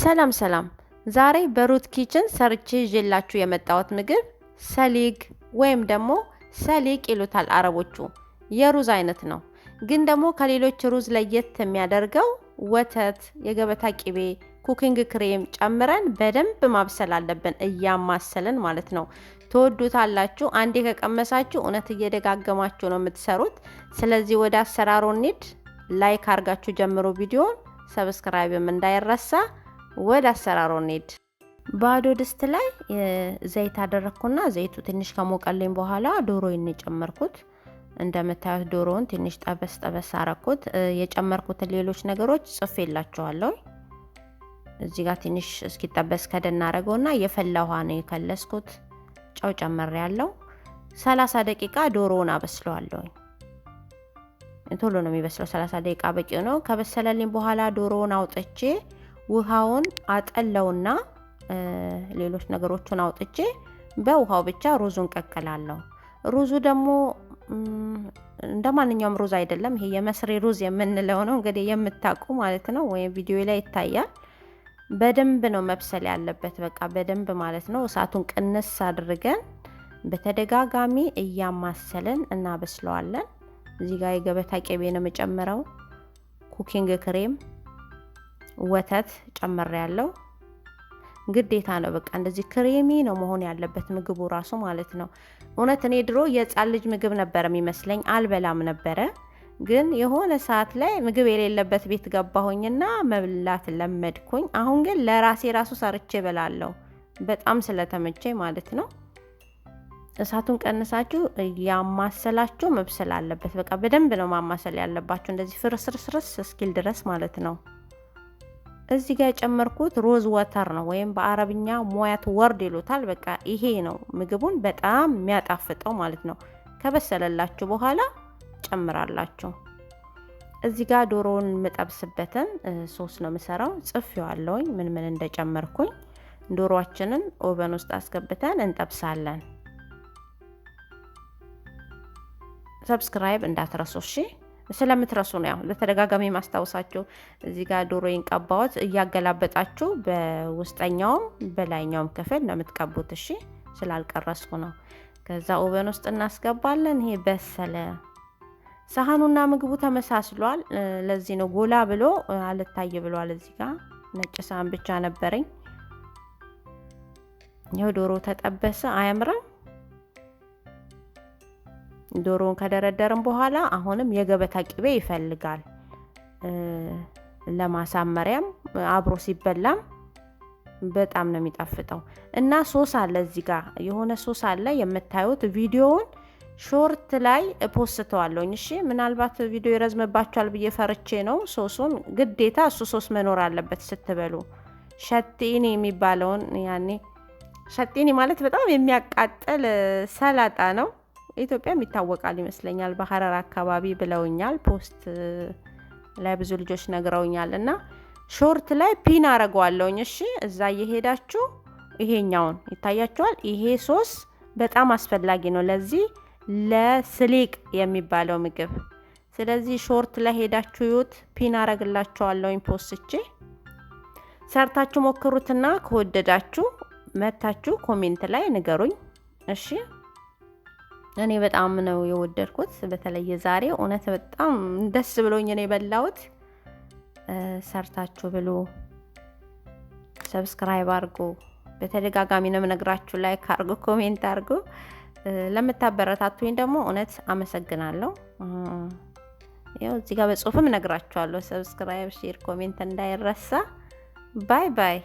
ሰላም ሰላም። ዛሬ በሩት ኪችን ሰርቼ ይዤላችሁ የመጣሁት ምግብ ሰሊግ ወይም ደግሞ ሰሊቅ ይሉታል አረቦቹ። የሩዝ አይነት ነው። ግን ደግሞ ከሌሎች ሩዝ ለየት የሚያደርገው ወተት፣ የገበታ ቅቤ፣ ኩኪንግ ክሬም ጨምረን በደንብ ማብሰል አለብን፣ እያማሰልን ማለት ነው። ትወዱታላችሁ። አንዴ ከቀመሳችሁ እውነት እየደጋገማችሁ ነው የምትሰሩት። ስለዚህ ወደ አሰራሩ እንሂድ። ላይክ አድርጋችሁ ጀምሮ ቪዲዮን፣ ሰብስክራይብም እንዳይረሳ። ወደ አሰራሩ እንሂድ። ባዶ ድስት ላይ ዘይት አደረኩና ዘይቱ ትንሽ ከሞቀልኝ በኋላ ዶሮዬን የጨመርኩት። እንደምታዩት ዶሮውን ትንሽ ጠበስ ጠበስ አረኩት። የጨመርኩትን ሌሎች ነገሮች ጽፌላችኋለሁ። እዚህ ጋር ትንሽ እስኪጠበስ ከደና አረገውና የፈላ ውሃ ነው የከለስኩት። ጨው ጨምሬያለሁ። 30 ደቂቃ ዶሮውን አበስለዋለሁ። ቶሎ ነው የሚበስለው፣ 30 ደቂቃ በቂ ነው። ከበሰለልኝ በኋላ ዶሮውን አውጥቼ ውሃውን አጠለውና ሌሎች ነገሮችን አውጥቼ በውሃው ብቻ ሩዙን ቀቅላለሁ። ሩዙ ደግሞ እንደማንኛውም ሩዝ አይደለም። ይሄ የመስሪ ሩዝ የምንለው ነው እንግዲህ የምታውቁ ማለት ነው፣ ወይም ቪዲዮ ላይ ይታያል። በደንብ ነው መብሰል ያለበት፣ በቃ በደንብ ማለት ነው። እሳቱን ቅንስ አድርገን በተደጋጋሚ እያማሰልን እናበስለዋለን። እዚህ ጋር የገበታ ቅቤ ነው የምጨምረው፣ ኩኪንግ ክሬም፣ ወተት ጨምሬያለሁ። ግዴታ ነው በቃ እንደዚህ ክሬሚ ነው መሆን ያለበት ምግቡ ራሱ ማለት ነው። እውነት እኔ ድሮ የህፃን ልጅ ምግብ ነበር የሚመስለኝ፣ አልበላም ነበረ። ግን የሆነ ሰዓት ላይ ምግብ የሌለበት ቤት ገባሁኝና መብላት ለመድኩኝ። አሁን ግን ለራሴ ራሱ ሰርቼ እበላለሁ፣ በጣም ስለተመቸኝ ማለት ነው። እሳቱን ቀንሳችሁ ያማሰላችሁ መብሰል አለበት። በቃ በደንብ ነው ማማሰል ያለባችሁ፣ እንደዚህ ፍርስርስርስ እስኪል ድረስ ማለት ነው። እዚህ ጋር የጨመርኩት ሮዝ ወተር ነው፣ ወይም በአረብኛ ሞያት ወርድ ይሉታል። በቃ ይሄ ነው ምግቡን በጣም የሚያጣፍጠው ማለት ነው። ከበሰለላችሁ በኋላ ጨምራላችሁ። እዚህ ጋር ዶሮውን የምጠብስበትን ሶስ ነው የምሰራው። ጽፌዋለሁኝ ምን ምን እንደጨመርኩኝ። ዶሮአችንን ኦቨን ውስጥ አስገብተን እንጠብሳለን። ሰብስክራይብ እንዳትረሱ እሺ። ስለምትረሱ ነው ያው ለተደጋጋሚ ማስታወሳችሁ። እዚህ ጋር ዶሮዬን ቀባሁት። እያገላበጣችሁ በውስጠኛውም በላይኛውም ክፍል ነው የምትቀቡት እሺ። ስላልቀረስኩ ነው። ከዛ ኦቨን ውስጥ እናስገባለን። ይሄ በሰለ። ሳህኑና ምግቡ ተመሳስሏል። ለዚህ ነው ጎላ ብሎ አልታይ ብሏል። እዚህ ጋር ነጭ ሳህን ብቻ ነበረኝ። ይሄው ዶሮ ተጠበሰ። አያምርም? ዶሮውን ከደረደርን በኋላ አሁንም የገበታ ቅቤ ይፈልጋል፣ ለማሳመሪያም አብሮ ሲበላም በጣም ነው የሚጣፍጠው። እና ሶስ አለ እዚህ ጋር የሆነ ሶስ አለ የምታዩት። ቪዲዮውን ሾርት ላይ ፖስተዋለሁኝ እሺ። ምናልባት ቪዲዮ ይረዝምባችኋል ብዬ ፈርቼ ነው። ሶሱን ግዴታ እሱ ሶስ መኖር አለበት ስትበሉ። ሸጢኒ የሚባለውን ያኔ ሸጢኒ ማለት በጣም የሚያቃጥል ሰላጣ ነው። ኢትዮጵያም ይታወቃል ይመስለኛል፣ በሐረር አካባቢ ብለውኛል። ፖስት ላይ ብዙ ልጆች ነግረውኛል። እና ሾርት ላይ ፒን አረጋዋለሁኝ እሺ። እዛ እየሄዳችሁ ይሄኛውን ይታያችኋል። ይሄ ሶስ በጣም አስፈላጊ ነው ለዚህ ለስሊቅ የሚባለው ምግብ። ስለዚህ ሾርት ላይ ሄዳችሁ ይዩት፣ ፒን አረግላችኋለሁኝ ፖስትቼ። ሰርታችሁ ሞክሩትና ከወደዳችሁ መታችሁ ኮሜንት ላይ ንገሩኝ እሺ። እኔ በጣም ነው የወደድኩት። በተለይ ዛሬ እውነት በጣም ደስ ብሎኝ ነው የበላሁት። ሰርታችሁ ብሉ፣ ሰብስክራይብ አድርጉ። በተደጋጋሚ ነው የምነግራችሁ። ላይክ አድርጉ፣ ኮሜንት አድርጉ። ለምታበረታቱኝ ደግሞ እውነት አመሰግናለሁ። ያው እዚህ ጋር በጽሁፍም እነግራችኋለሁ። ሰብስክራይብ፣ ሼር፣ ኮሜንት እንዳይረሳ። ባይ ባይ።